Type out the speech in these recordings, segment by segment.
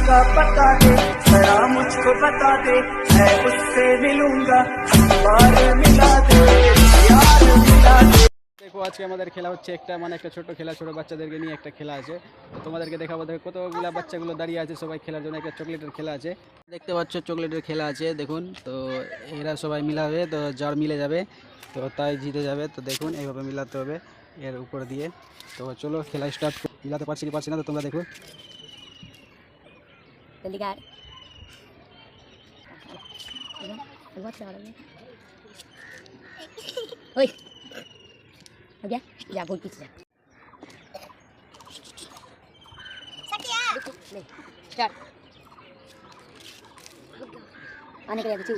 उसका पता दे, जरा मुझको बता दे, मैं उससे मिलूंगा, बार मिला दे, यार मिला दे। দেখো আজকে আমাদের খেলা হচ্ছে একটা মানে একটা ছোট খেলা, ছোট বাচ্চাদেরকে নিয়ে একটা খেলা আছে। তো তোমাদেরকে দেখাবো, দেখো কতগুলা বাচ্চাগুলো দাঁড়িয়ে আছে সবাই খেলার জন্য। একটা চকলেটের খেলা আছে, দেখতে পাচ্ছ চকলেটের খেলা আছে দেখুন। তো এরা সবাই মিলাবে, তো যার মিলে যাবে তো তাই জিতে যাবে। তো দেখুন এইভাবে মিলাতে হবে এর উপর দিয়ে। তো চলো খেলা স্টার্ট। মিলাতে পারছি কি পারছি না তো তোমরা দেখো। हो गया जा बहुत पीछे जा स्टार्ट आने के लिए कुछ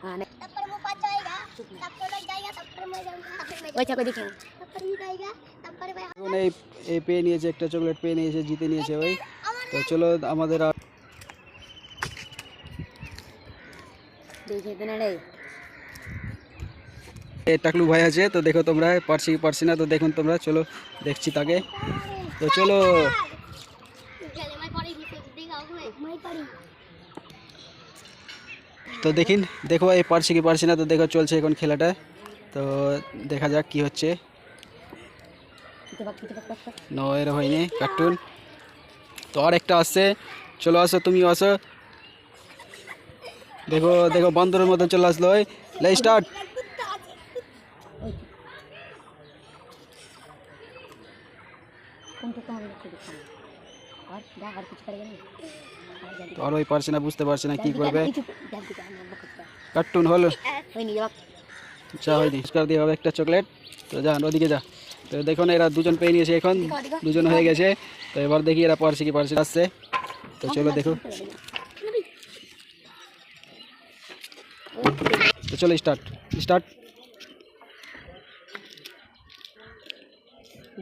हां नहीं तब पर मुंह पास जाएगा, तब तो लग जाएगा, तब पर मैं जाऊंगा, वैसा कोई दिखेगा तब पर ही जाएगा, तब पर मैं এই পেয়ে নিয়েছে, একটা চকলেট পেয়ে নিয়েছে, জিতে নিয়েছে ওই। তো চলো আমাদের देखिए तो नहीं টাকলু ভাই আছে। তো দেখো তোমরা পারছি কি পারছি না তো দেখুন তোমরা, চলো দেখছি তাকে। তো চলো তো দেখিন, দেখো এই পারছি কি পারছি না তো দেখো চলছে এখন খেলাটা। তো দেখা যাক কি হচ্ছে। এর হয়নি কার্টুন। তো আর একটা আসছে, চলো আসো তুমিও আসো। দেখো দেখো বান্দরের মতো চলে আসলো। লে স্টার্ট। তো আর ওই পারছে না, বুঝতে পারছে না কি করবে। কার্টুন হলো যা হয়নি, পুরস্কার দিয়ে হবে একটা চকলেট। তো যান ওদিকে যা। তো দেখুন এরা দুজন পেয়ে নিয়েছে, এখন দুজন হয়ে গেছে। তো এবার দেখি এরা পারছে কি পারছে আসছে। তো চলো দেখো। তো চলো স্টার্ট স্টার্ট।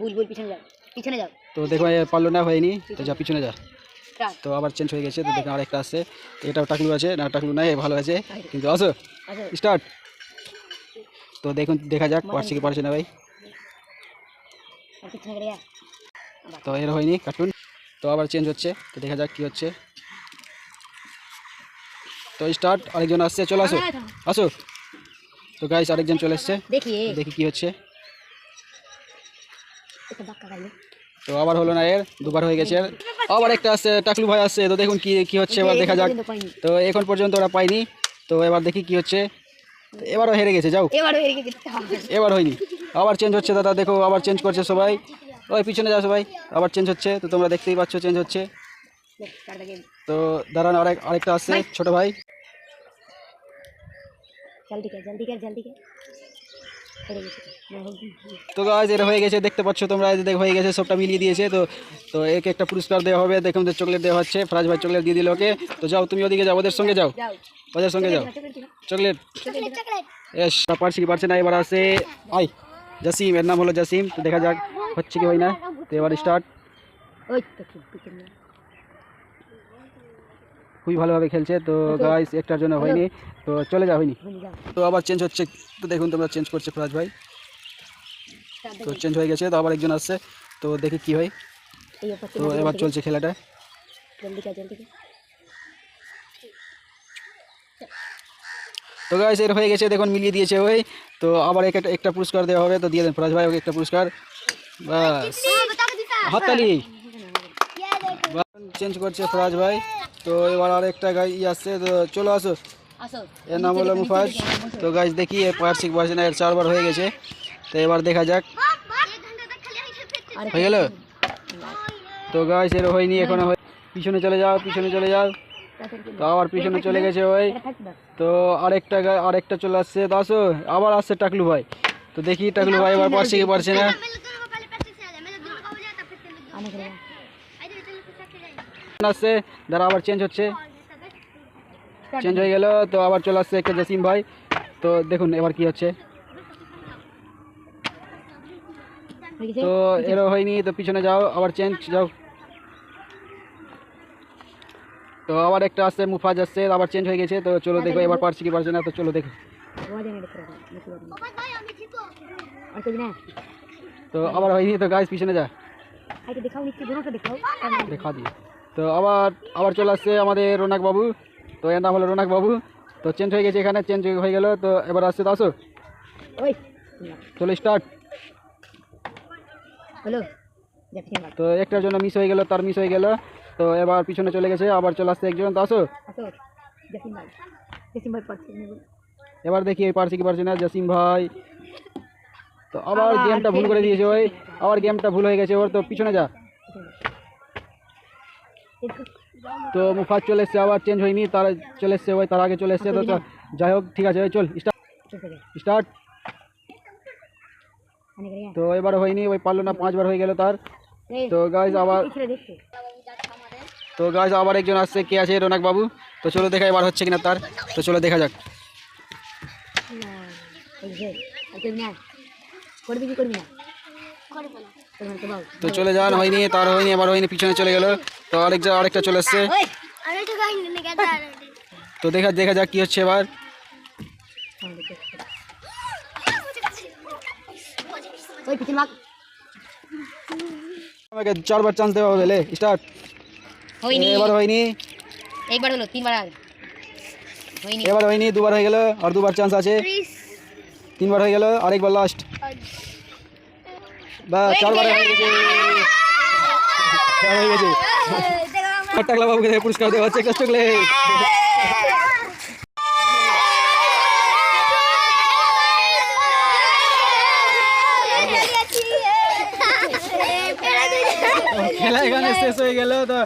ভুল ভুল পিছনে যাও, পিছনে যাও। তো দেখো পারলো না, হয়নি। তো যা পিছনে যা। তো আবার চেঞ্জ হয়ে গেছে। তো দেখো আরেকটা আসছে, এটাও টাকলু আছে না, টাকলু নাই, ভালো আছে কিন্তু। আসো স্টার্ট। তো দেখুন দেখা যাক পারছে কি পারছে না ভাই। তো এর হয়নি কার্টুন। তো আবার চেঞ্জ হচ্ছে, তো দেখা যাক কি হচ্ছে। তো স্টার্ট। আরেকজন আসছে, চলো আসো আসো। তো গাইস আরেকজন চলে এসছে, দেখি কি হচ্ছে। তো আবার হলো না, এর দুবার হয়ে গেছে। আবার একটা আসছে, টাকলু ভাই আসছে। তো দেখুন কি কি হচ্ছে, এবার দেখা যাক। তো এখন পর্যন্ত ওরা পাইনি। তো এবার দেখি কি হচ্ছে। এবারও হেরে গেছে, যাও এবার হয়নি। আবার চেঞ্জ হচ্ছে দাদা, দেখো আবার চেঞ্জ করছে সবাই। ওই পিছনে যাও সবাই, আবার চেঞ্জ হচ্ছে। তো তোমরা দেখতেই পাচ্ছ চেঞ্জ হচ্ছে। তো দাঁড়ান আরেকটা আসছে ছোট ভাই। তো গাইস এর হয়ে গেছে, দেখতে পাচ্ছ তোমরা, দেখ হয়ে গেছে, সবটা মিলিয়ে দিয়েছে। তো তো একে একটা পুরস্কার দেওয়া হবে। দেখুন চকলেট দেওয়া হচ্ছে, ফরাজ ভাই চকলেট দিয়ে দিল ওকে। তো যাও তুমি ওদিকে যাও, ওদের সঙ্গে যাও, ওদের সঙ্গে যাও। চকলেট এস পারছি কি পারছে না। এবার আছে আই জাসিম, এর নাম হলো জাসিম। তো দেখা যাক হচ্ছে কি হয় না। তো এবার স্টার্ট। খুবই ভালোভাবে খেলছে। তো গাইস একটার জন্য হয়নি, তো চলে যা, হয়নি। তো আবার চেঞ্জ হচ্ছে, তো দেখুন তোমরা চেঞ্জ করছে ফরাজ ভাই। তো চেঞ্জ হয়ে গেছে, তো আবার একজন আসছে। তো দেখি কি হয়। তো এবার চলছে খেলাটা। তো গাইস এর হয়ে গেছে, দেখুন মিলিয়ে দিয়েছে ওই। তো আবার একটা পুরস্কার দেওয়া হবে। তো দিয়ে দেন ফরাজ ভাই ওকে একটা পুরস্কার। বাস হাততালি। চেঞ্জ করছে ফরাজ ভাই। তো এবার আর একটা গাই আসছে। তো চলো আসো, এর নাম হলো মুফাজ। তো গাইস দেখি এর পারছি কি পারছে না, এর 4 বার হয়ে গেছে। তো এবার দেখা যাক হয়ে গেল। তো গাইস এর হয়নি এখনো। পিছনে চলে যাও, পিছনে চলে যাও। তো আবার পিছনে চলে গেছে ওই। তো আরেকটা চলে আসছে। তো আসো, আবার আসছে টাকলু ভাই। তো দেখি টাকলু ভাই এবার পারছে কি পারছে না। আসছে দাঁড়া, আবার চেঞ্জ হচ্ছে, চেঞ্জ হয়ে গেল। তো আবার চলে আসছে একটা জাসিম ভাই। তো দেখুন এবার কি হচ্ছে। তো এরও হয়নি, তো পিছনে যাও, আবার চেঞ্জ যাও। তো আবার একটা আসছে মুফাজ আসছে, আবার চেঞ্জ হয়ে গেছে। তো চলো দেখো এবার পারছি কি পারছে না। তো চলো দেখো। তো আবার হয়নি। তো গাইস পিছনে যা, দেখা দিয়ে। তো আবার আবার চলে আসছে আমাদের রৌনক বাবু। তো এর নাম হলো রৌনক বাবু। তো চেঞ্জ হয়ে গেছে, এখানে চেঞ্জ হয়ে গেল। তো এবার আসছে তো আসো, ওই চলো স্টার্ট। হলো তো একটার জন্য মিস হয়ে গেল, তার মিস হয়ে গেল। তো এবার পিছনে চলে গেছে, আবার চলে আসছে একজন। তো আসো, এবার দেখি এই পারছি কি পারছি না জসিম ভাই। তো আবার গেমটা ভুল করে দিয়েছে ওই, আবার গেমটা ভুল হয়ে গেছে ওর। তো পিছনে যা। তো মুফাজ চলে এসছে, আবার চেঞ্জ হয়নি, তার চলে এসছে ওই, তার আগে চলে এসছে। তো যাই হোক, ঠিক আছে, ওই চল স্টার্ট। তো এবার হয়নি, ওই পারলো না, 5 বার হয়ে গেল তার। তো গাইজ আবার একজন আসছে, কে আছে? রৌনক বাবু। তো চলো দেখা এবার হচ্ছে কিনা তার। তো চলো দেখা যাক। তো চলে যান, হয়নি, তার হয়নি, এবার হয়নি, পিছনে চলে গেল। তো আরেকটা চলে এসছে। তো দেখা যাক কি হচ্ছে এবার। আমাকে 4 বার চান্স দেওয়া হবে। স্টার্ট। এবার হয়নি, একবার হলো, 3 বার হয়নি, এবার হয়নি, 2 বার হয়ে গেল, আর 2 বার চান্স আছে। 3 বার হয়ে গেল, আরেকবার লাস্ট। বা 4 বার হয়ে গেছে, হয়ে গেছে। টাকলা বাবুকে পুরস্কার দেওয়া হচ্ছে, একটা চকলেট। খেলা এখানে শেষ হয়ে গেল। তো